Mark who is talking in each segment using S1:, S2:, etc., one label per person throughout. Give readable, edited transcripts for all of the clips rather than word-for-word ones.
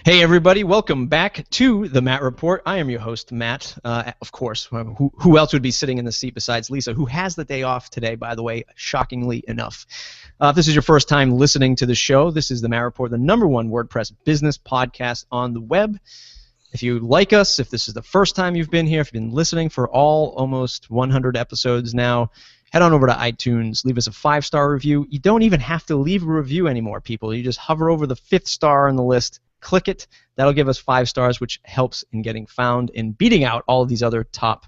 S1: Hey everybody, welcome back to the Matt Report. I am your host, Matt. Of course, who else would be sitting in the seat besides Lisa, who has the day off today, by the way, shockingly enough. If this is your first time listening to the show, this is the Matt Report, the #1 WordPress business podcast on the web. If you like us, if this is the first time you've been here, if you've been listening for almost 100 episodes now, head on over to iTunes, leave us a 5-star review. You don't even have to leave a review anymore, people. You just hover over the 5th star on the list, click it. That'll give us 5 stars, which helps in getting found and beating out all of these other top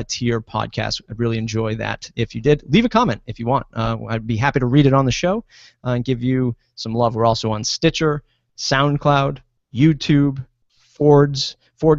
S1: tier podcasts. I'd really enjoy that if you did. Leave a comment if you want. I'd be happy to read it on the show and give you some love. We're also on Stitcher, SoundCloud, YouTube, Ford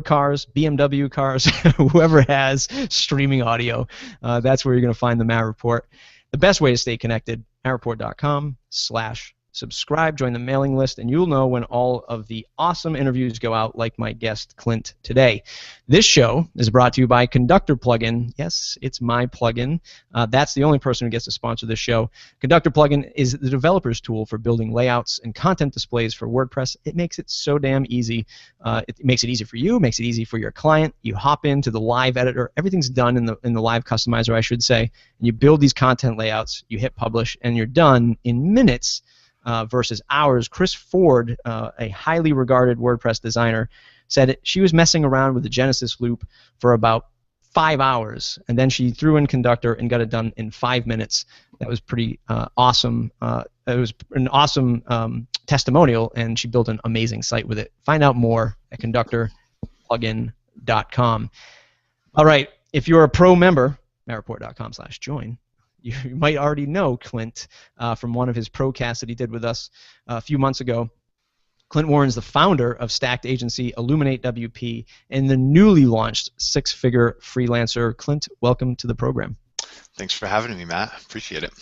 S1: cars, BMW cars, whoever has streaming audio. That's where you're going to find the Matt Report. The best way to stay connected, mattreport.com/subscribe, join the mailing list, and you'll know when all of the awesome interviews go out, like my guest, Clint, today. This show is brought to you by Conductor Plugin. Yes, it's my plugin. That's the only person who gets to sponsor this show. Conductor Plugin is the developer's tool for building layouts and content displays for WordPress. It makes it so damn easy. It makes it easy for you, makes it easy for your client. You hop into the live editor. Everything's done in the live customizer, I should say. And you build these content layouts, you hit publish, and you're done in minutes. Versus hours. Chris Ford, a highly regarded WordPress designer, said she was messing around with the Genesis loop for about 5 hours, and then she threw in Conductor and got it done in 5 minutes. That was pretty awesome. It was an awesome testimonial, and she built an amazing site with it. Find out more at conductorplugin.com. All right, if you're a pro member, mattreport.com/join. You might already know Clint from one of his procasts that he did with us a few months ago. Clint Warren's the founder of stacked agency Illuminate WP and the newly launched 6-figure freelancer. Clint, welcome to the program.
S2: Thanks for having me, Matt. Appreciate it.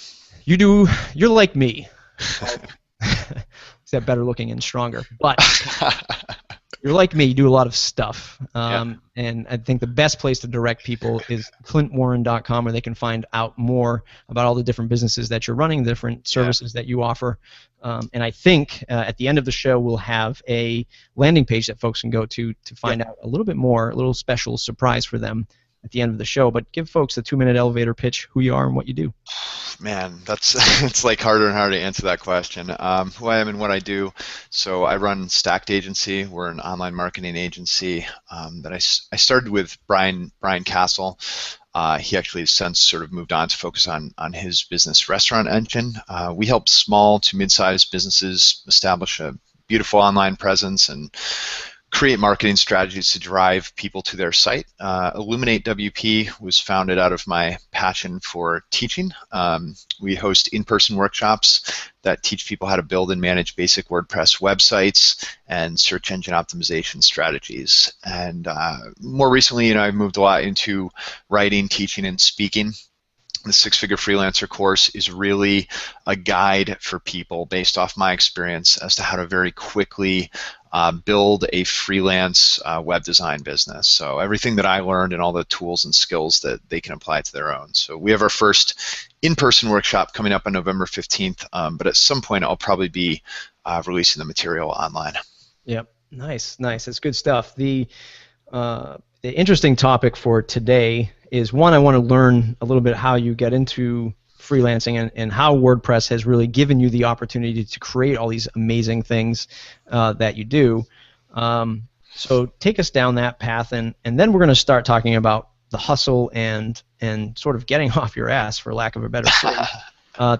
S1: You're like me. Except better looking and stronger. But you're like me, you do a lot of stuff. And I think the best place to direct people is clintwarren.com, where they can find out more about all the different businesses that you're running, the different services that you offer. And I think at the end of the show, we'll have a landing page that folks can go to find out a little bit more, a little special surprise for them at the end of the show. But give folks the 2-minute elevator pitch, who you are and what you do.
S2: Man, it's like harder and harder to answer that question. Who I am and what I do. So I run Stacked Agency. We're an online marketing agency that I started with Brian Castle. He actually has since sort of moved on to focus on his business, Restaurant Engine. We help small to mid-sized businesses establish a beautiful online presence and create marketing strategies to drive people to their site. Illuminate WP was founded out of my passion for teaching. We host in-person workshops that teach people how to build and manage basic WordPress websites and search engine optimization strategies. And more recently, I've moved a lot into writing, teaching, and speaking. The 6-figure freelancer course is really a guide for people based off my experience as to how to very quickly build a freelance web design business. So everything that I learned and all the tools and skills that they can apply to their own. So we have our first in-person workshop coming up on November 15th, but at some point I'll probably be releasing the material online.
S1: Yep, nice. That's good stuff. The interesting topic for today is, one, I want to learn a little bit how you get into freelancing and how WordPress has really given you the opportunity to create all these amazing things that you do. So take us down that path, and then we're going to start talking about the hustle and sort of getting off your ass, for lack of a better phrase,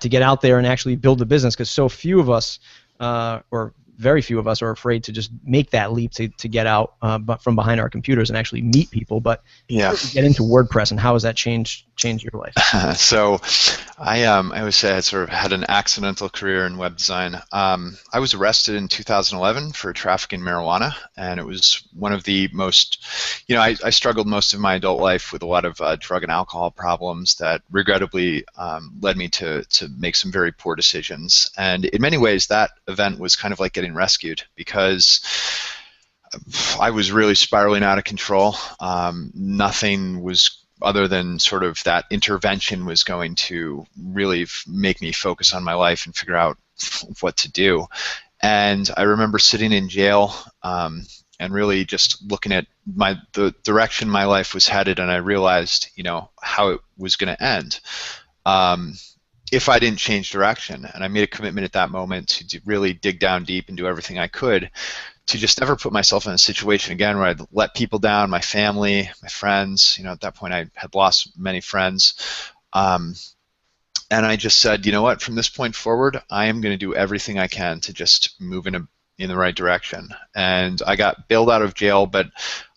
S1: to get out there and actually build a business, because so few of us, or very few of us, are afraid to just make that leap to get out but from behind our computers and actually meet people. But get into WordPress, and how has that changed your life?
S2: So I always say I sort of had an accidental career in web design. I was arrested in 2011 for trafficking marijuana, and it was one of the most, I struggled most of my adult life with a lot of drug and alcohol problems that regrettably led me to make some very poor decisions. And in many ways, that event was kind of like getting rescued, because I was really spiraling out of control. Nothing was, other than sort of that intervention, was going to really make me focus on my life and figure out what to do. And I remember sitting in jail and really just looking at the direction my life was headed, and I realized, how it was going to end if I didn't change direction. And I made a commitment at that moment to really dig down deep and do everything I could to just never put myself in a situation again where I'd let people down, my family, my friends. At that point I had lost many friends. And I just said, you know what, from this point forward, I am going to do everything I can to just move in the right direction. And I got bailed out of jail, but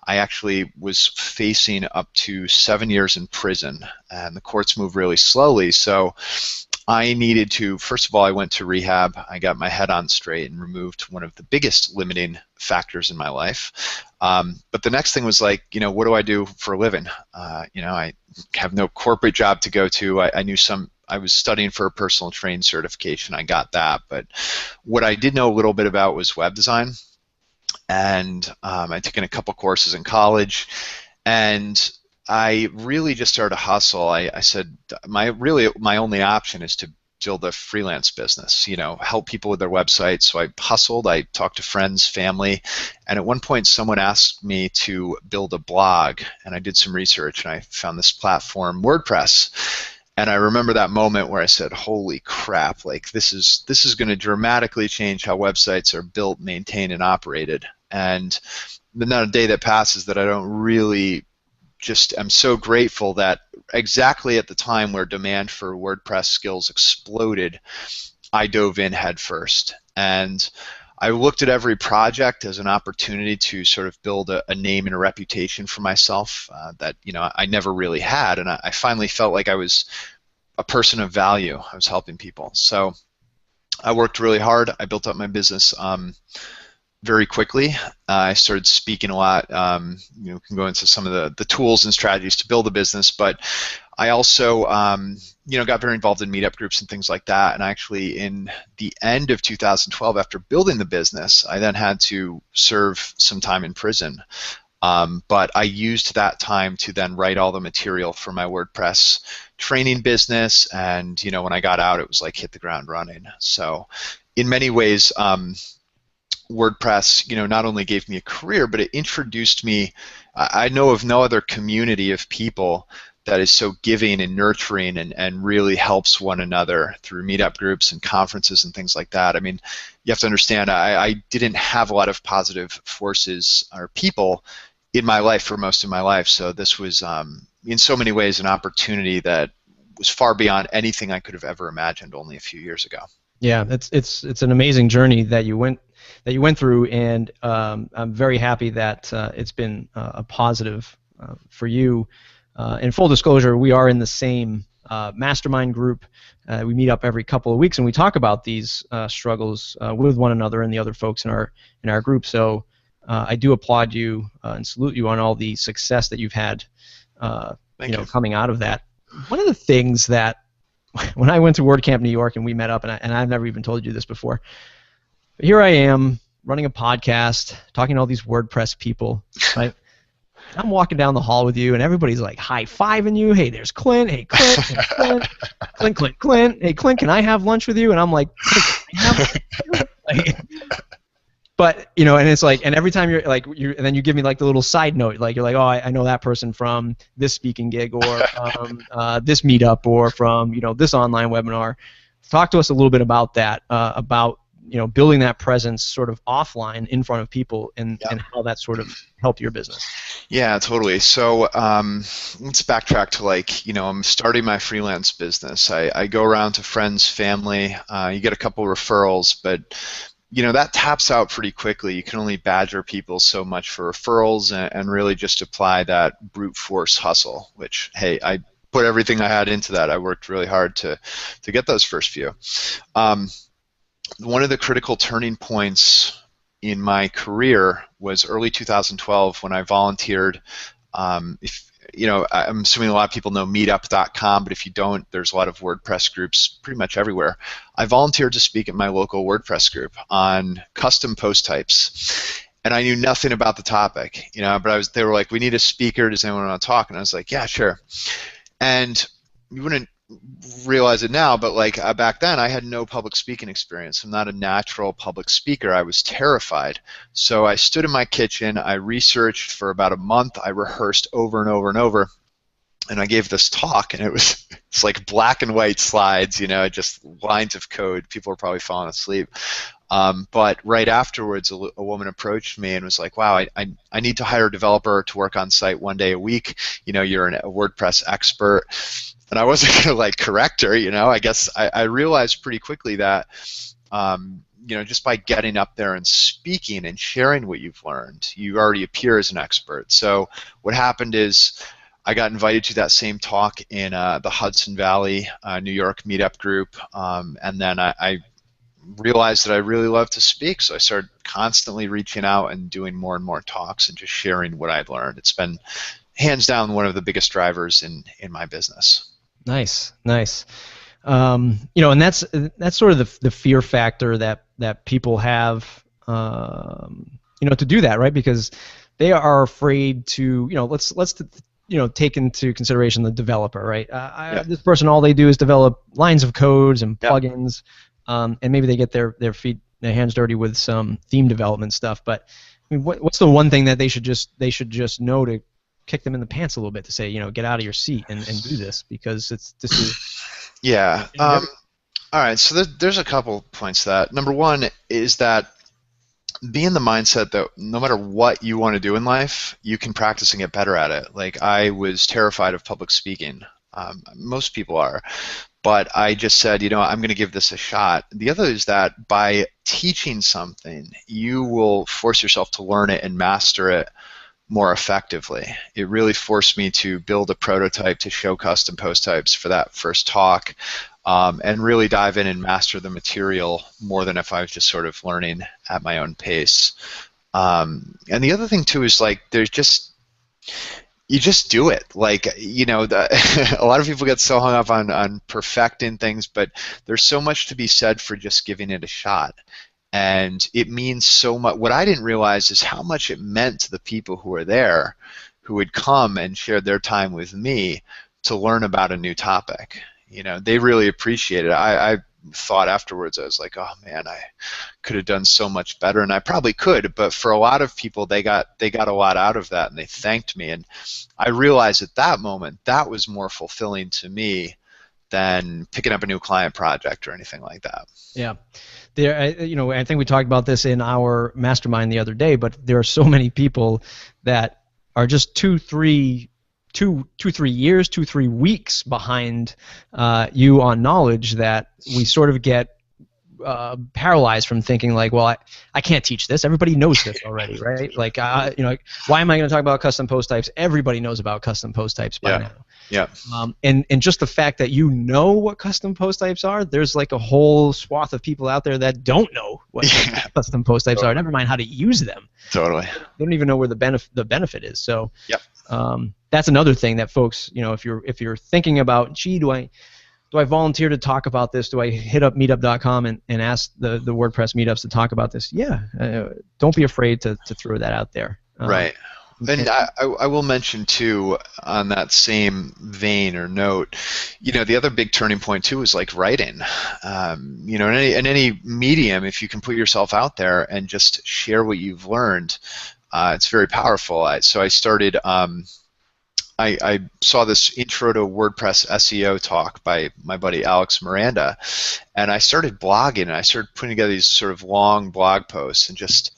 S2: I actually was facing up to 7 years in prison, and the courts move really slowly. So I needed to, first of all, I went to rehab. I got my head on straight and removed one of the biggest limiting factors in my life. But the next thing was like, what do I do for a living? I have no corporate job to go to. I was studying for a personal training certification. I got that. But what I did know a little bit about was web design. And I'd taken a couple courses in college. And I really just started to hustle. I said, my only option is to build a freelance business, help people with their websites. So I hustled, I talked to friends, family, and at one point someone asked me to build a blog, and I did some research and I found this platform, WordPress. And I remember that moment where I said, holy crap, like this is going to dramatically change how websites are built, maintained, and operated. And there's not a day that passes that I don't really I'm so grateful that exactly at the time where demand for WordPress skills exploded, I dove in head first. And I looked at every project as an opportunity to sort of build a name and a reputation for myself that I never really had, and I finally felt like I was a person of value. I was helping people. So I worked really hard. I built up my business very quickly. I started speaking a lot. We can go into some of the tools and strategies to build a business, but I also got very involved in meetup groups and things like that. And actually, in the end of 2012, after building the business, I then had to serve some time in prison. But I used that time to then write all the material for my WordPress training business. And when I got out, it was like hit the ground running. So in many ways, WordPress, not only gave me a career, but it introduced me. I know of no other community of people that is so giving and nurturing and really helps one another through meetup groups and conferences and things like that. I mean, you have to understand, I didn't have a lot of positive forces or people in my life for most of my life, so this was, in so many ways, an opportunity that was far beyond anything I could have ever imagined only a few years ago.
S1: Yeah, it's an amazing journey that you went through, and I'm very happy that it's been a positive for you. In full disclosure, we are in the same mastermind group. We meet up every couple of weeks and we talk about these struggles with one another and the other folks in our group. So I do applaud you and salute you on all the success that you've had, coming out of that. One of the things that when I went to WordCamp New York and we met up, and I've never even told you this before, but here I am running a podcast, talking to all these WordPress people, right? I'm walking down the hall with you, and everybody's like high-fiving you. Hey, there's Clint. Hey, Clint. Hey, Clint. Clint. Hey, Clint, can I have lunch with you? And I'm like, but and it's like, and every time you're like, and then you give me like the little side note, like you're like, oh, I know that person from this speaking gig, or from this meetup, or from this online webinar. Talk to us a little bit about that, about building that presence sort of offline in front of people, and how that sort of helped your business.
S2: Yeah, totally. So let's backtrack to I'm starting my freelance business. I go around to friends, family. You get a couple referrals, but that taps out pretty quickly. You can only badger people so much for referrals, and really just apply that brute force hustle, which, hey, I put everything I had into that. I worked really hard to get those first few. One of the critical turning points in my career was early 2012 when I volunteered. I'm assuming a lot of people know meetup.com, but if you don't, there's a lot of WordPress groups pretty much everywhere. I volunteered to speak at my local WordPress group on custom post types. And I knew nothing about the topic, but they were like, we need a speaker. Does anyone want to talk? And I was like, yeah, sure. And you wouldn't realize it now, but like back then I had no public speaking experience. I'm not a natural public speaker. I was terrified. So I stood in my kitchen, I researched for about a month, I rehearsed over and over and over, and I gave this talk, and it's like black and white slides, just lines of code. People were probably falling asleep. But right afterwards, a woman approached me and was like, wow, I need to hire a developer to work on site 1 day a week. You're a WordPress expert. And I wasn't going to like correct her, I guess I realized pretty quickly that, just by getting up there and speaking and sharing what you've learned, you already appear as an expert. So what happened is I got invited to that same talk in the Hudson Valley, New York meetup group, and then I realized that I really love to speak, so I started constantly reaching out and doing more and more talks and just sharing what I'd learned. It's been hands down one of the biggest drivers in my business.
S1: Nice. And that's sort of the fear factor that people have, to do that, right? Because they are afraid to, let's take into consideration the developer, right? This person, all they do is develop lines of codes and plugins, and maybe they get their hands dirty with some theme development stuff. But I mean, what's the one thing that they should just know to kick them in the pants a little bit, to say, get out of your seat and do this, because this is.
S2: Yeah. All right. So there's a couple points to that. Number one is that be in the mindset that no matter what you want to do in life, you can practice and get better at it. Like, I was terrified of public speaking. Most people are. But I just said, I'm going to give this a shot. The other is that by teaching something, you will force yourself to learn it and master it more effectively. It really forced me to build a prototype to show custom post types for that first talk, and really dive in and master the material more than if I was just sort of learning at my own pace. And the other thing too is like you just do it. Like, a lot of people get so hung up on perfecting things, but there's so much to be said for just giving it a shot. And it means so much. What I didn't realize is how much it meant to the people who were there, who would come and share their time with me to learn about a new topic. They really appreciated it. I thought afterwards, I was like, oh man, I could have done so much better, and I probably could, but for a lot of people, they got a lot out of that, and they thanked me. And I realized at that moment that was more fulfilling to me than picking up a new client project or anything like that.
S1: Yeah. I think we talked about this in our mastermind the other day, but there are so many people that are just 2-3 years, 2-3 weeks behind you on knowledge, that we sort of get paralyzed from thinking like, well, I can't teach this. Everybody knows this already, right? Like, why am I going to talk about custom post types? Everybody knows about custom post types by now.
S2: Yeah.
S1: And just the fact that you know what custom post types are, there's like a whole swath of people out there that don't know what custom post types are. Never mind how to use them.
S2: Totally.
S1: They don't even know where the benefit is. So.
S2: Yep.
S1: That's another thing that folks, if you're thinking about, gee, do I volunteer to talk about this? Do I hit up meetup.com and ask the WordPress meetups to talk about this? Yeah, don't be afraid to throw that out there.
S2: Right. And I will mention too, on that same vein or note, the other big turning point too is like writing. In any medium, if you can put yourself out there and just share what you've learned, it's very powerful. So I started. I saw this Intro to WordPress SEO talk by my buddy Alex Miranda, and I started blogging, and I started putting together these sort of long blog posts, and just,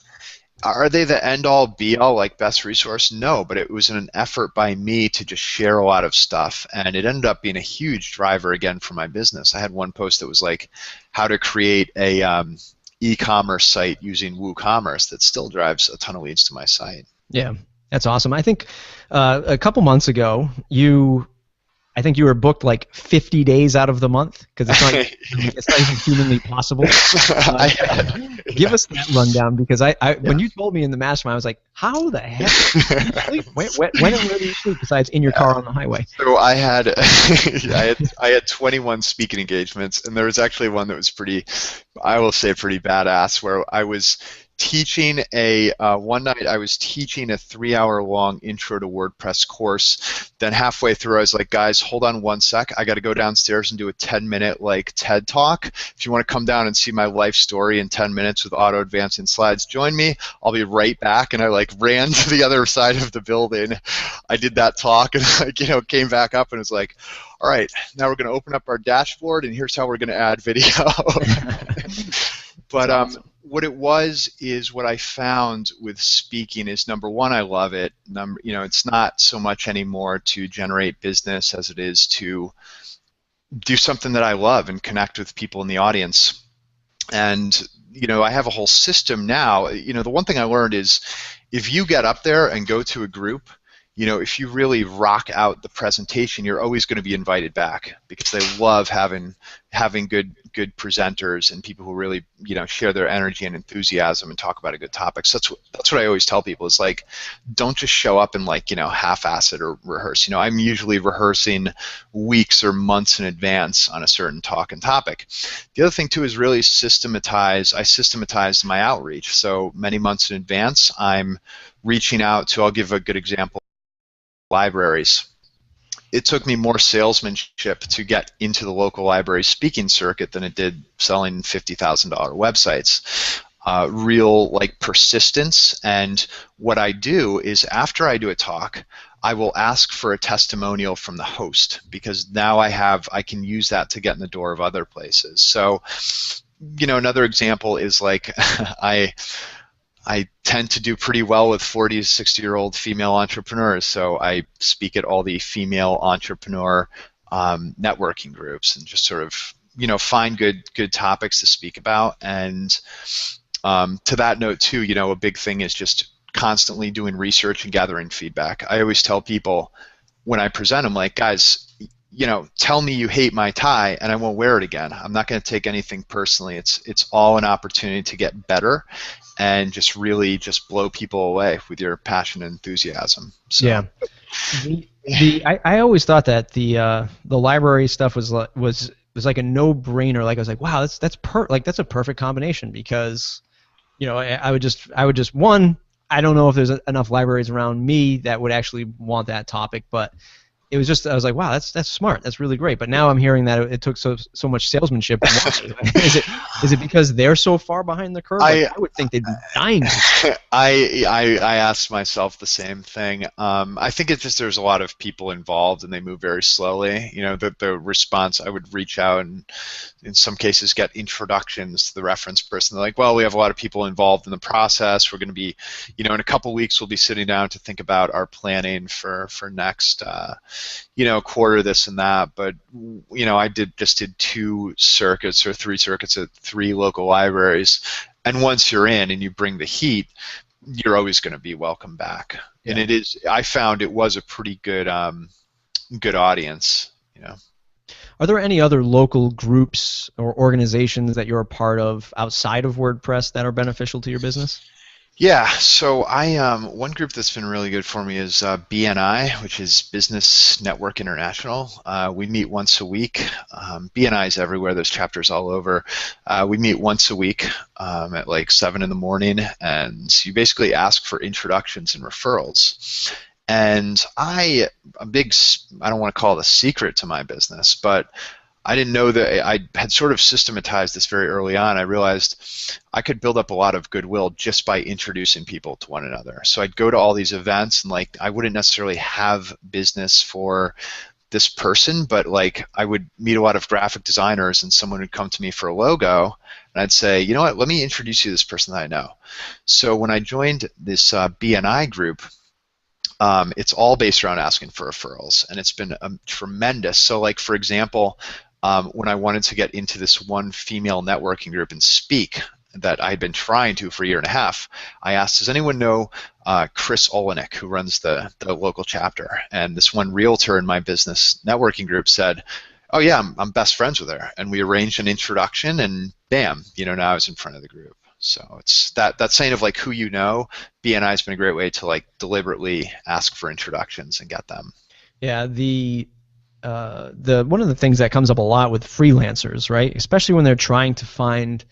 S2: are they the end-all, be-all, like best resource? No, but it was an effort by me to just share a lot of stuff, and it ended up being a huge driver again for my business. I had one post that was like how to create a e-commerce site using WooCommerce that still drives a ton of leads to my site.
S1: Yeah. That's awesome. I think a couple months ago, I think you were booked like 50 days out of the month, because it's not even humanly possible. Give us that rundown, because when you told me in the mastermind, I was like, how the heck do you sleep? When and where do you sleep besides in your car on the highway?
S2: So I had I had 21 speaking engagements, and there was actually one that was pretty badass, where I was teaching one night I was teaching a 3-hour-long intro to WordPress course. Then halfway through, I was like, guys, hold on one sec. I got to go downstairs and do a 10-minute like TED talk. If you want to come down and see my life story in 10 minutes with auto advancing slides, join me. I'll be right back. And I like ran to the other side of the building. I did that talk and came back up and was like, all right, now we're going to open up our dashboard and here's how we're going to add video. But awesome. What it was is what I found with speaking is, number one, I love it. It's not so much anymore to generate business as it is to do something that I love and connect with people in the audience. And I have a whole system now. The one thing I learned is if you get up there and go to a group, if you really rock out the presentation, you're always going to be invited back because they love having good presenters and people who really share their energy and enthusiasm and talk about a good topic. So that's what I always tell people is like, don't just show up and half-ass it or rehearse. I'm usually rehearsing weeks or months in advance on a certain talk and topic. The other thing too is really I systematized my outreach. So many months in advance, I'm reaching out to, I'll give a good example, libraries. It took me more salesmanship to get into the local library speaking circuit than it did selling $50,000 websites. Real persistence. And what I do is after I do a talk, I will ask for a testimonial from the host because now I can use that to get in the door of other places. So, another example is I tend to do pretty well with 40 to 60-year-old female entrepreneurs, so I speak at all the female entrepreneur networking groups and just sort of find good topics to speak about. And to that note too, a big thing is just constantly doing research and gathering feedback. I always tell people when I present, I'm like, guys, tell me you hate my tie and I won't wear it again. I'm not going to take anything personally. It's all an opportunity to get better and just really just blow people away with your passion and enthusiasm. So. Yeah.
S1: I always thought that the library stuff was like a no-brainer. Like I was like, wow, that's a perfect combination because I would just one, I don't know if there's enough libraries around me that would actually want that topic, but it was just, I was like, wow, that's smart. That's really great. But now I'm hearing that it took so much salesmanship. Is it because they're so far behind the curve? I would think they'd be dying.
S2: I asked myself the same thing. I think it's just there's a lot of people involved and they move very slowly. The response, I would reach out and in some cases get introductions to the reference person. They're like, well, we have a lot of people involved in the process. We're going to be, in a couple weeks, we'll be sitting down to think about our planning for next quarter, this and that. But I did 2 circuits or 3 circuits at 3 local libraries, and once you're in and you bring the heat, you're always going to be welcome back. Yeah. And I found it was a pretty good audience.
S1: Are there any other local groups or organizations that you're a part of outside of WordPress that are beneficial to your business?
S2: Yeah, so one group that's been really good for me is BNI, which is Business Network International. We meet once a week. BNI is everywhere. There's chapters all over. We meet once a week at 7 in the morning, and you basically ask for introductions and referrals. And I don't want to call it a secret to my business, but I didn't know that I had sort of systematized this very early on. I realized I could build up a lot of goodwill just by introducing people to one another. So I'd go to all these events and I wouldn't necessarily have business for this person, but I would meet a lot of graphic designers and someone would come to me for a logo and I'd say, you know what, let me introduce you to this person that I know. So when I joined this BNI group, it's all based around asking for referrals, and it's been tremendous. So for example, when I wanted to get into this one female networking group and speak that I had been trying to for a year and a half, I asked, does anyone know Chris Olenek, who runs the local chapter? And this one realtor in my business networking group said, oh yeah, I'm best friends with her. And we arranged an introduction, and bam, now I was in front of the group. So it's that saying of who you know. BNI has been a great way to deliberately ask for introductions and get them.
S1: Yeah, the one of the things that comes up a lot with freelancers, right? Especially when they're trying to find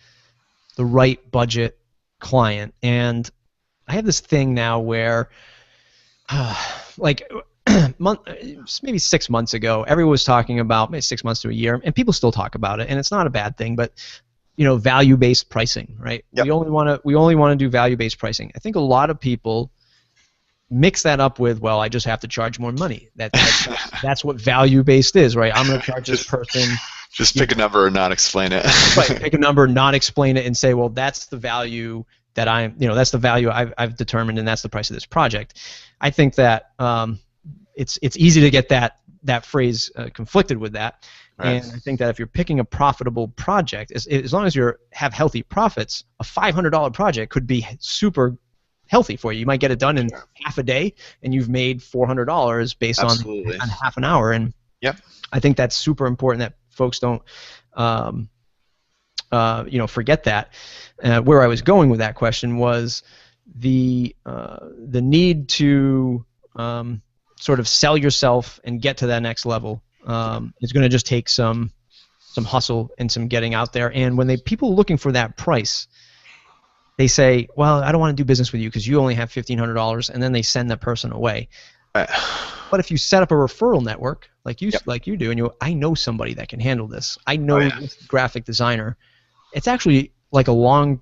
S1: the right budget client, and I have this thing now where, like, maybe 6 months ago, everyone was talking about, maybe 6 months to a year, and people still talk about it, and it's not a bad thing, but value-based pricing, right?
S2: Yep.
S1: We only want to do value-based pricing. I think a lot of people mix that up with, well, I just have to charge more money. That's what value-based is, right? I'm going to charge this person.
S2: Just pick a number and not explain it.
S1: Right, pick a number, not explain it, and say, well, that's the value that that's the value I've determined, and that's the price of this project. I think that it's easy to get that phrase conflicted with that. Right. And I think that if you're picking a profitable project, as long as you have healthy profits, a $500 project could be super healthy for you. You might get it done in half a day, and you've made $400 based on half an hour. And I think that's super important that folks don't forget that. Where I was going with that question was the need to sort of sell yourself and get to that next level. It's going to just take some hustle and some getting out there. And when people are looking for that price, they say, well, I don't want to do business with you because you only have $1,500, and then they send that person away. But if you set up a referral network like you do, and I know somebody that can handle this. I know this graphic designer. It's actually like a long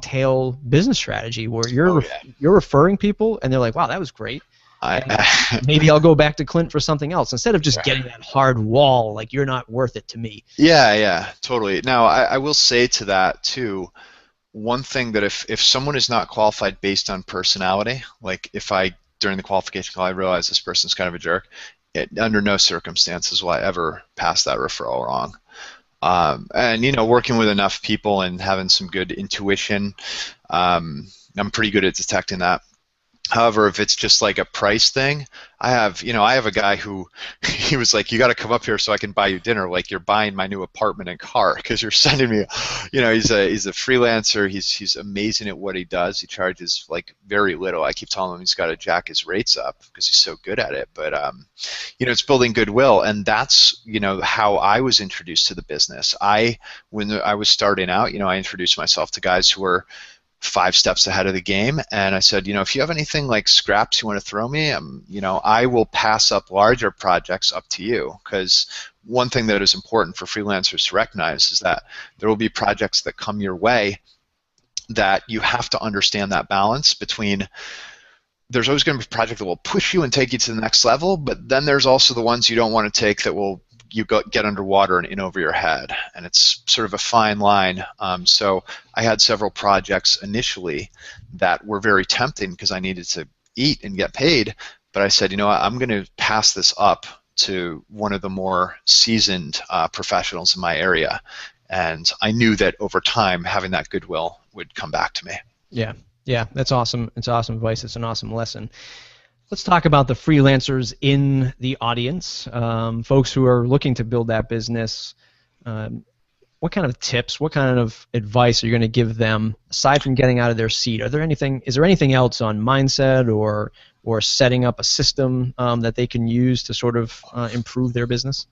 S1: tail business strategy where you're referring people, and they're like, wow, that was great. Maybe I'll go back to Clint for something else instead of just getting that hard wall, like you're not worth it to me.
S2: Yeah, totally. Now, I will say to that too, one thing that if someone is not qualified based on personality, like if during the qualification call I realize this person's kind of a jerk, under no circumstances will I ever pass that referral wrong. And working with enough people and having some good intuition, I'm pretty good at detecting that. However, if it's just like a price thing, I have a guy who, he was like, you got to come up here so I can buy you dinner, like you're buying my new apartment and car, because you're sending me, he's a freelancer, he's amazing at what he does, he charges like very little. I keep telling him he's got to jack his rates up because he's so good at it, but it's building goodwill, and that's how I was introduced to the business. When I was starting out, I introduced myself to guys who were 5 steps ahead of the game, and I said, if you have anything like scraps you want to throw me, I will pass up larger projects up to you, because one thing that is important for freelancers to recognize is that there will be projects that come your way that you have to understand that balance between. There's always going to be a project that will push you and take you to the next level, but then there's also the ones you don't want to take that will get underwater and in over your head, and it's sort of a fine line. So I had several projects initially that were very tempting because I needed to eat and get paid, but I said, I'm going to pass this up to one of the more seasoned professionals in my area, and I knew that over time having that goodwill would come back to me.
S1: Yeah, that's awesome. It's awesome advice. It's an awesome lesson. Let's talk about the freelancers in the audience, folks who are looking to build that business. What kind of tips, what kind of advice are you going to give them aside from getting out of their seat? Is there anything else on mindset or setting up a system that they can use to sort of improve their business?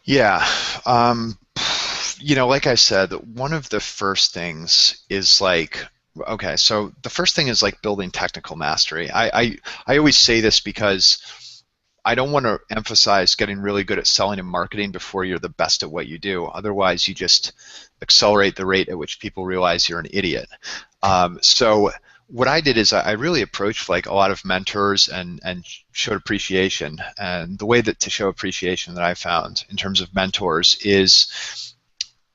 S2: Yeah. Like I said, one of the first things is like, okay, so the first thing is like building technical mastery. I always say this because I don't want to emphasize getting really good at selling and marketing before you're the best at what you do. Otherwise, you just accelerate the rate at which people realize you're an idiot. So what I did is I really approached like a lot of mentors and showed appreciation. And the way to show appreciation that I found in terms of mentors is,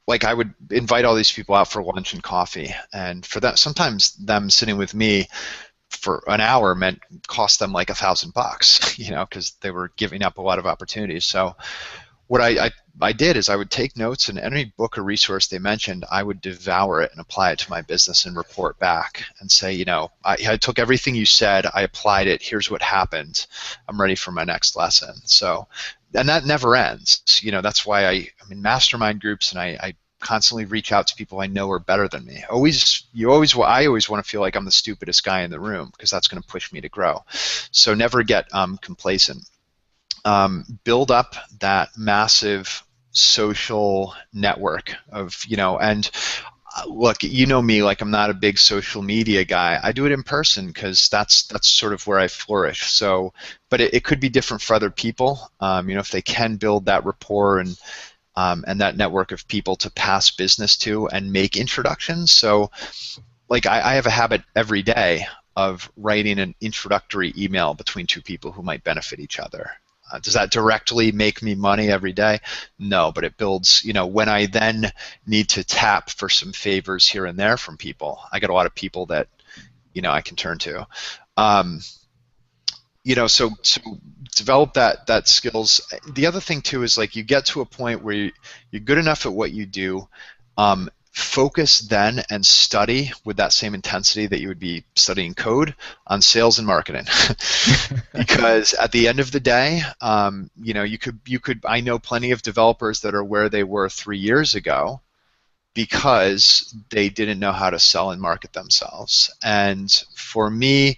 S2: like, I would invite all these people out for lunch and coffee, and for that, sometimes them sitting with me for an hour cost them like $1,000, because they were giving up a lot of opportunities. So what I did is I would take notes, and any book or resource they mentioned, I would devour it and apply it to my business and report back and say, I took everything you said, I applied it, here's what happened, I'm ready for my next lesson. So, and that never ends. That's why I'm in mastermind groups, and I constantly reach out to people I know are better than me. I always want to feel like I'm the stupidest guy in the room, because that's going to push me to grow. So never get complacent. Build up that massive social network of, and look, you know me, like I'm not a big social media guy. I do it in person because that's sort of where I flourish. So, but it could be different for other people. If they can build that rapport and that network of people to pass business to and make introductions. So, like I have a habit every day of writing an introductory email between two people who might benefit each other. Does that directly make me money every day? No, but it builds, when I then need to tap for some favors here and there from people, I get a lot of people that, I can turn to. So develop that skills. The other thing too is like you get to a point where you're good enough at what you do. Focus then and study with that same intensity that you would be studying code on sales and marketing. Because at the end of the day, you could. I know plenty of developers that are where they were 3 years ago because they didn't know how to sell and market themselves. And for me,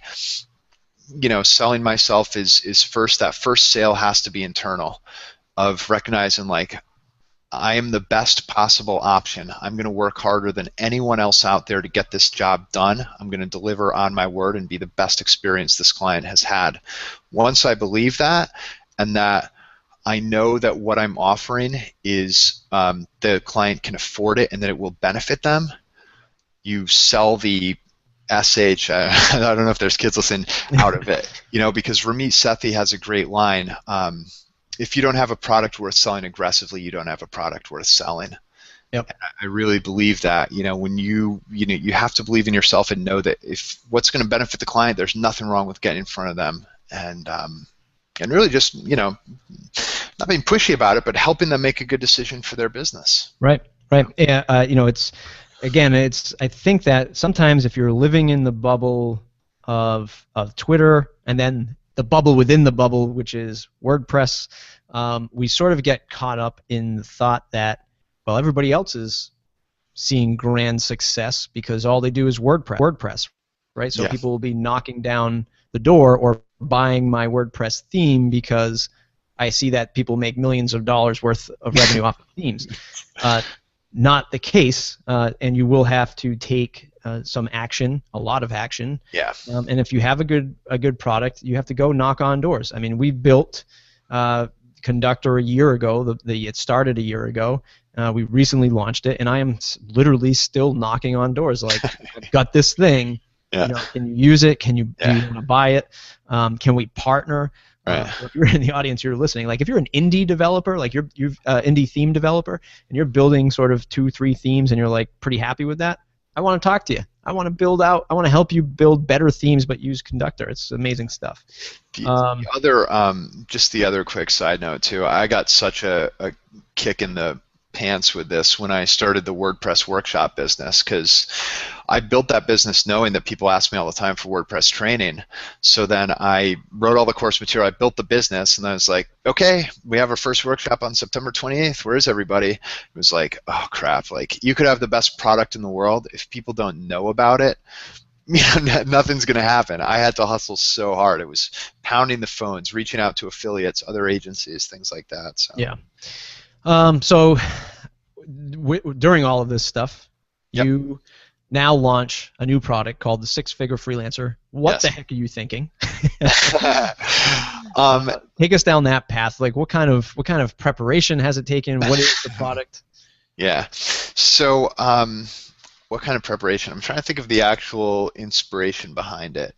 S2: selling myself is first. That first sale has to be internal, of recognizing like, I am the best possible option. I'm going to work harder than anyone else out there to get this job done. I'm going to deliver on my word and be the best experience this client has had. Once I believe that, and that I know that what I'm offering is the client can afford it and that it will benefit them, you sell the SH, I don't know if there's kids listening, out of it. Because Ramit Sethi has a great line. If you don't have a product worth selling aggressively, you don't have a product worth selling.
S1: Yep.
S2: I really believe that. When you have to believe in yourself and know that if what's going to benefit the client, there's nothing wrong with getting in front of them and really just not being pushy about it, but helping them make a good decision for their business.
S1: Right. Yeah. I think that sometimes if you're living in the bubble of Twitter and then the bubble within the bubble, which is WordPress, we sort of get caught up in the thought that, well, everybody else is seeing grand success because all they do is WordPress, right? So people will be knocking down the door or buying my WordPress theme because I see that people make millions of dollars worth of revenue off of themes. Not the case, and you will have to take some action, a lot of action.
S2: Yeah.
S1: And if you have a good product, you have to go knock on doors. I mean, we built Conductor a year ago. It started a year ago. We recently launched it, and I am literally still knocking on doors. Like, I've got this thing.
S2: Yeah.
S1: Can you use it? Do you want to buy it? Can we partner?
S2: Right.
S1: If you're in the audience, you're listening. Like, if you're an indie developer, like you're indie theme developer, and you're building sort of 2-3 themes, and you're like pretty happy with that, I want to talk to you. I want to help you build better themes, but use Conductor. It's amazing stuff.
S2: Just the other quick side note too. I got such a kick in the pants with this when I started the WordPress workshop business, because I built that business knowing that people ask me all the time for WordPress training. So then I wrote all the course material, I built the business, and then I was like, okay, we have our first workshop on September 28th. Where is everybody? It was like, oh crap, like you could have the best product in the world. If people don't know about it, nothing's going to happen. I had to hustle so hard. It was pounding the phones, reaching out to affiliates, other agencies, things like that. So.
S1: Yeah. During all of this stuff, you now launch a new product called the Six-Figure Freelancer. What the heck are you thinking? Take us down that path. Like, what kind of preparation has it taken? What is the product?
S2: Yeah. So, what kind of preparation? I'm trying to think of the actual inspiration behind it.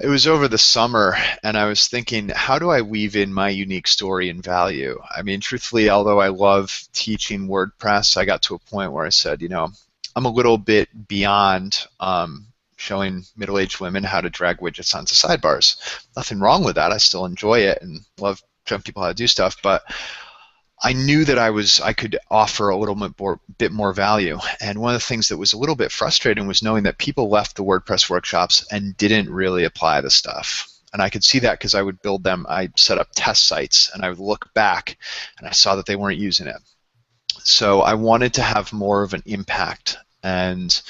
S2: It was over the summer, and I was thinking, how do I weave in my unique story and value? I mean, truthfully, although I love teaching WordPress, I got to a point where I said, I'm a little bit beyond showing middle-aged women how to drag widgets onto sidebars. Nothing wrong with that. I still enjoy it and love showing people how to do stuff, but I knew that I could offer a little bit more value. And one of the things that was a little bit frustrating was knowing that people left the WordPress workshops and didn't really apply the stuff. And I could see that because I would build them. I set up test sites, and I would look back, and I saw that they weren't using it. So I wanted to have more of an impact. And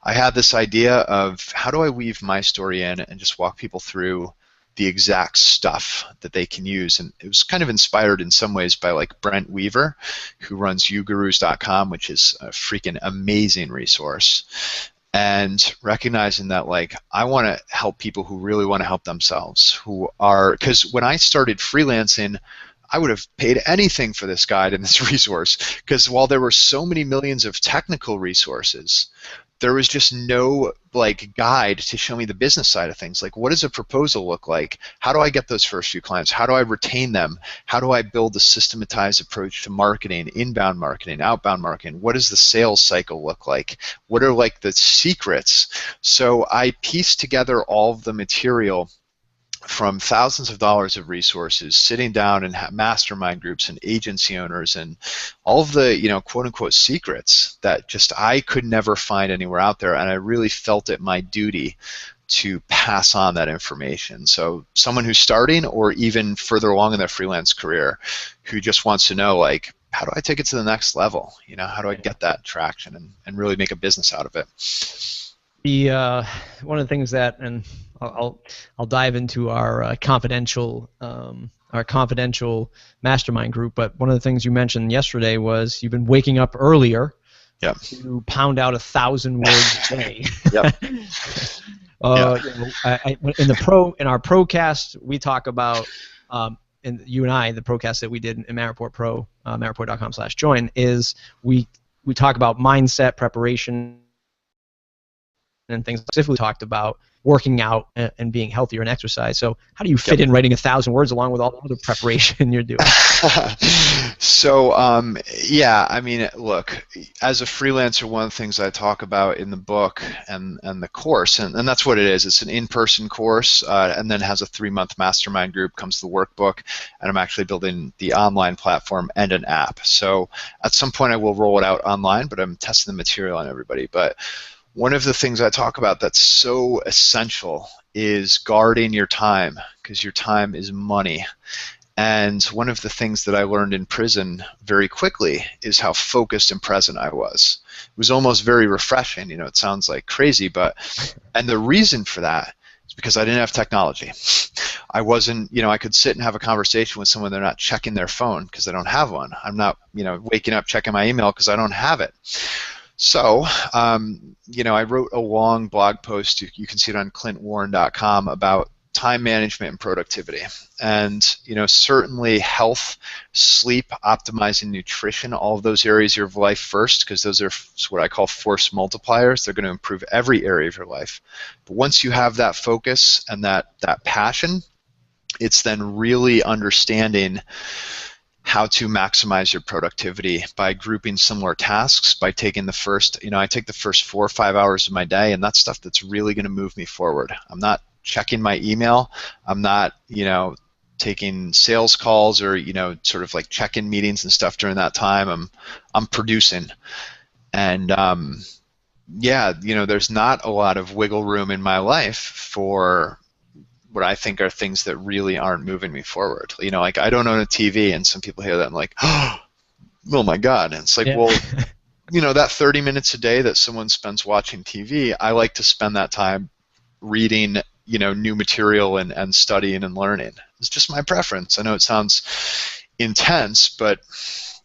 S2: I had this idea of how do I weave my story in and just walk people through the exact stuff that they can use. And it was kind of inspired in some ways by like Brent Weaver, who runs ugurus.com, which is a freaking amazing resource. And recognizing that, like, I want to help people who really want to help themselves, who are, because when I started freelancing, I would have paid anything for this guide and this resource, because while there were so many millions of technical resources, there was just no like guide to show me the business side of things. Like, what does a proposal look like? How do I get those first few clients? How do I retain them? How do I build a systematized approach to marketing, inbound marketing, outbound marketing? What does the sales cycle look like? What are like the secrets? So I pieced together all of the material from thousands of dollars of resources, sitting down and mastermind groups and agency owners and all of the, you know, quote unquote secrets that just I could never find anywhere out there, and I really felt it my duty to pass on that information. So someone who's starting or even further along in their freelance career who just wants to know, like, how do I take it to the next level? You know, how do I get that traction and really make a business out of it?
S1: The one of the things that, and I'll dive into our confidential mastermind group, but one of the things you mentioned yesterday was you've been waking up earlier to pound out 1,000 words a day.
S2: Yep.
S1: You know, in our Procast, we talk about, and you and I, the Procast that we did in Matt Report Pro, mattreport.com/join, is we talk about mindset, preparation, and things. Specifically talked about working out and being healthier and exercise. So how do you fit in writing 1,000 words along with all the other preparation you're doing?
S2: So yeah, I mean, look, as a freelancer, one of the things I talk about in the book and the course, and that's what it is. It's an in-person course, and then has a 3-month mastermind group, comes the workbook, and I'm actually building the online platform and an app. So at some point I will roll it out online, but I'm testing the material on everybody. But one of the things I talk about that's so essential is guarding your time, because your time is money. And one of the things that I learned in prison very quickly is how focused and present I was. It was almost very refreshing. You know, it sounds like crazy, but, and the reason for that is because I didn't have technology. I wasn't, you know, I could sit and have a conversation with someone, they're not checking their phone because they don't have one. I'm not, you know, waking up checking my email because I don't have it. So, you know, I wrote a long blog post, you can see it on clintwarren.com, about time management and productivity. And, you know, certainly health, sleep, optimizing nutrition, all of those areas of your life first, because those are what I call force multipliers. They're going to improve every area of your life. But once you have that focus and that passion, it's then really understanding how to maximize your productivity by grouping similar tasks, by taking the first, you know, I take the first 4 or 5 hours of my day, and that's stuff that's really going to move me forward. I'm not checking my email. I'm not, you know, taking sales calls or, you know, sort of like check-in meetings and stuff during that time. I'm producing. And yeah, you know, there's not a lot of wiggle room in my life for what I think are things that really aren't moving me forward. You know, like, I don't own a TV, and some people hear that and like, oh my God. And it's like, well, you know, that 30 minutes a day that someone spends watching TV, I like to spend that time reading, you know, new material and studying and learning. It's just my preference. I know it sounds intense, but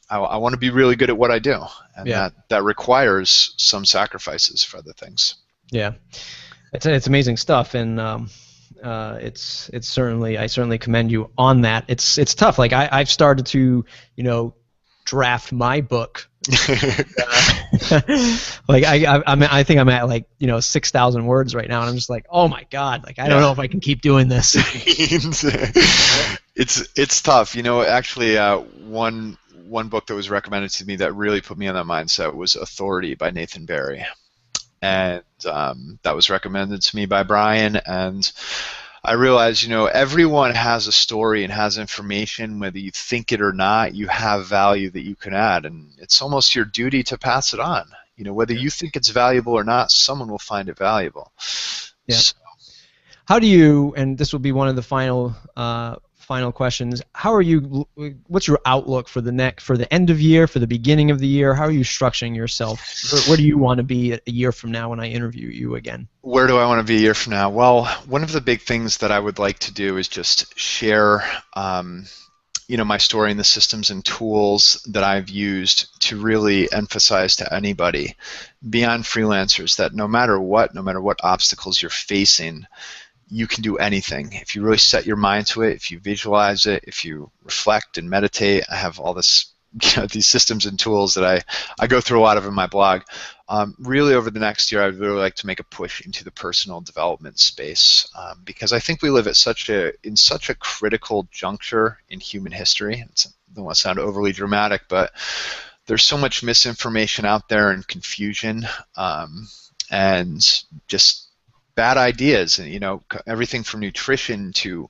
S2: I want to be really good at what I do, and that requires some sacrifices for other things. Yeah,
S1: it's amazing stuff, and it's certainly, I certainly commend you on that. It's tough. Like, I've started to, you know, draft my book. Like, I think I'm at, like, you know, 6,000 words right now, and I'm just like, oh my God, like, I don't know if I can keep doing this.
S2: It's tough. You know, actually, one book that was recommended to me that really put me on that mindset was Authority by Nathan Barry. And that was recommended to me by Brian, and I realized, you know, everyone has a story and has information, whether you think it or not. You have value that you can add, and it's almost your duty to pass it on. You know, whether you think it's valuable or not, someone will find it valuable.
S1: Yeah. So, how do you, and this will be one of the final final questions. How are you? What's your outlook for the end of year, for the beginning of the year? How are you structuring yourself? Where do you want to be a year from now when I interview you again?
S2: Where do I want to be a year from now? Well, one of the big things that I would like to do is just share, my story and the systems and tools that I've used to really emphasize to anybody beyond freelancers that no matter what obstacles you're facing, you can do anything. If you really set your mind to it, if you visualize it, if you reflect and meditate. I have all this, these systems and tools that I go through a lot of in my blog. Really over the next year, I'd really like to make a push into the personal development space because I think we live at in such a critical juncture in human history. I don't want to sound overly dramatic, but there's so much misinformation out there and confusion and just bad ideas, and everything from nutrition to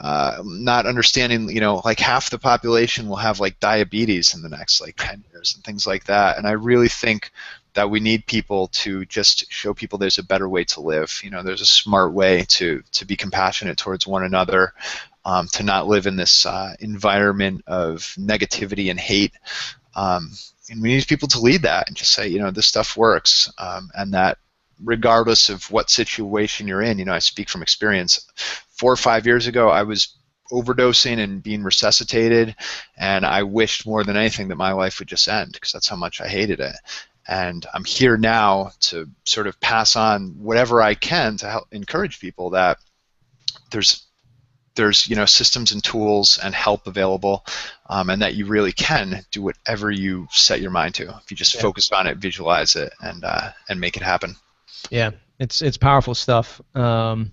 S2: not understanding, like half the population will have like diabetes in the next like 10 years and things like that. And I really think that we need people to just show people there's a better way to live. There's a smart way to be compassionate towards one another, to not live in this environment of negativity and hate. And we need people to lead that and just say, this stuff works, and that regardless of what situation you're in, I speak from experience. 4 or 5 years ago, I was overdosing and being resuscitated, and I wished more than anything that my life would just end because that's how much I hated it. And I'm here now to sort of pass on whatever I can to help encourage people that there's systems and tools and help available, and that you really can do whatever you set your mind to if you just focus on it, visualize it, and make it happen.
S1: Yeah, it's powerful stuff. We're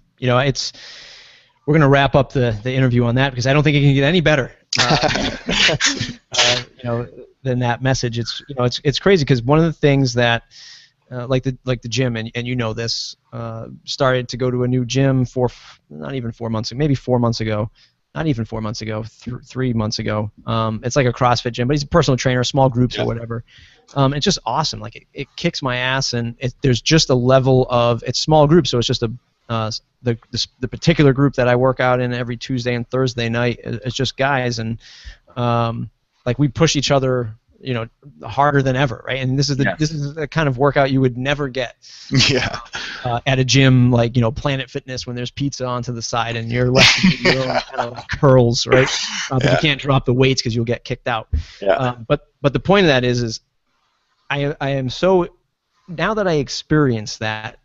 S1: going to wrap up the interview on that because I don't think it can get any better. Than that message. It's crazy because one of the things that like the gym, and you know this, started to go to a new gym not even 4 months ago, maybe 4 months ago, not even 4 months ago, 3 months ago. It's like a CrossFit gym, but he's a personal trainer, small groups or whatever. It's just awesome. Like it kicks my ass, and there's just a level of, it's small groups, so it's just the particular group that I work out in every Tuesday and Thursday night. It's just guys, and like we push each other, harder than ever, right? And this is the kind of workout you would never get at a gym like Planet Fitness when there's pizza onto the side and you're left to do your own kind of curls, right? But you can't drop the weights because you'll get kicked out. But the point of that is I am so, now that I experience that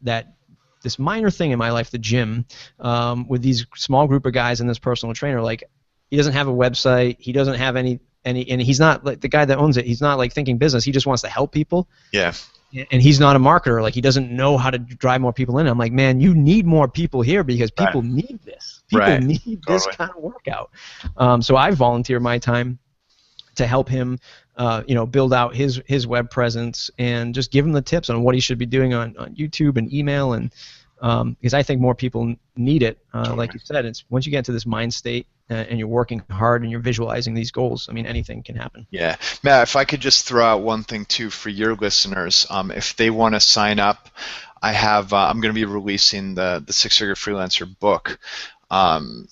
S1: this minor thing in my life, the gym, with these small group of guys and this personal trainer, like he doesn't have a website, he doesn't have any, and he's not like the guy that owns it. He's not like thinking business. He just wants to help people. Yeah. And he's not a marketer. Like he doesn't know how to drive more people in. I'm like, man, you need more people here because people need this. People need this kind of workout. So I volunteer my time to help him, build out his web presence and just give him the tips on what he should be doing on YouTube and email, and because I think more people need it. Like you said, it's once you get into this mind state and you're working hard and you're visualizing these goals, I mean, anything can happen. Yeah.
S2: Matt, if I could just throw out one thing too for your listeners, if they want to sign up, I'm going to be releasing the Six-Figure Freelancer book.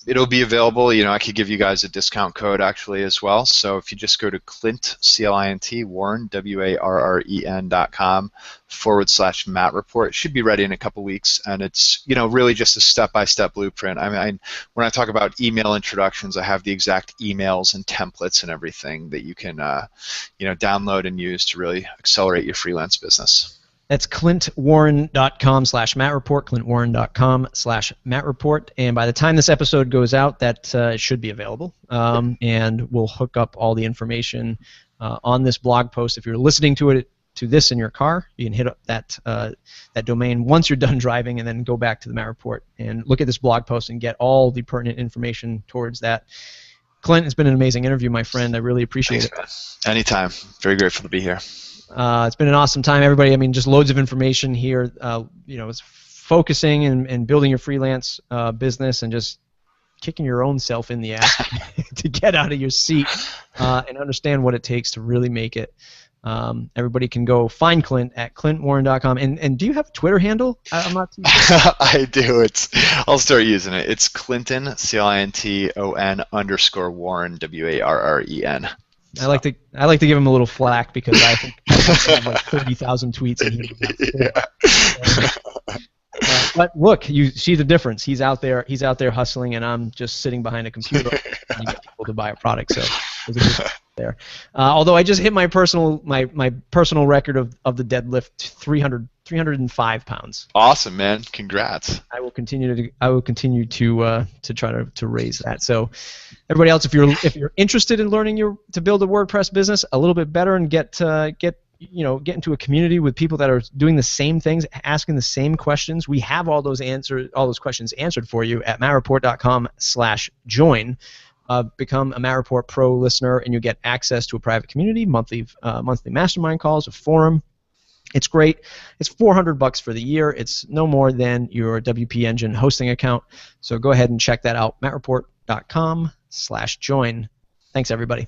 S2: It'll be available. I could give you guys a discount code actually as well. So if you just go to Clint, C-L-I-N-T, Warren, WARREN.com/Matt Report, it should be ready in a couple weeks. And it's, really just a step-by-step blueprint. I mean, when I talk about email introductions, I have the exact emails and templates and everything that you can, download and use to really accelerate your freelance business.
S1: That's clintwarren.com/Matt Report, clintwarren.com/Matt Report. And by the time this episode goes out, that should be available. And we'll hook up all the information on this blog post. If you're listening to this in your car, you can hit up that domain once you're done driving and then go back to the Matt Report and look at this blog post and get all the pertinent information towards that. Clint, it's been an amazing interview, my friend. I really appreciate it.
S2: Anytime. Very grateful to be here.
S1: It's been an awesome time, everybody. I mean, just loads of information here. It's focusing and building your freelance business and just kicking your own self in the ass to get out of your seat and understand what it takes to really make it. Everybody can go find Clint at clintwarren.com. And do you have a Twitter handle? I'm not too sure.
S2: I do. I'll start using it. It's Clinton, CLINTON_Warren, WARREN.
S1: I like to give him a little flack because I think I have like 30,000 tweets and he but look, you see the difference. He's out there hustling, and I'm just sitting behind a computer trying to get people to buy a product. So there's a difference there. Although I just hit my personal record of the deadlift 305 pounds.
S2: Awesome, man! Congrats.
S1: I will continue to try to raise that. So everybody else, if you're interested in learning to build a WordPress business a little bit better and get into a community with people that are doing the same things, asking the same questions, we have all those questions answered for you at mattreport.com/join. Become a Matt Report Pro listener, and you get access to a private community, monthly mastermind calls, a forum. It's great. It's $400 for the year. It's no more than your WP Engine hosting account. So go ahead and check that out, mattreport.com/join. Thanks, everybody.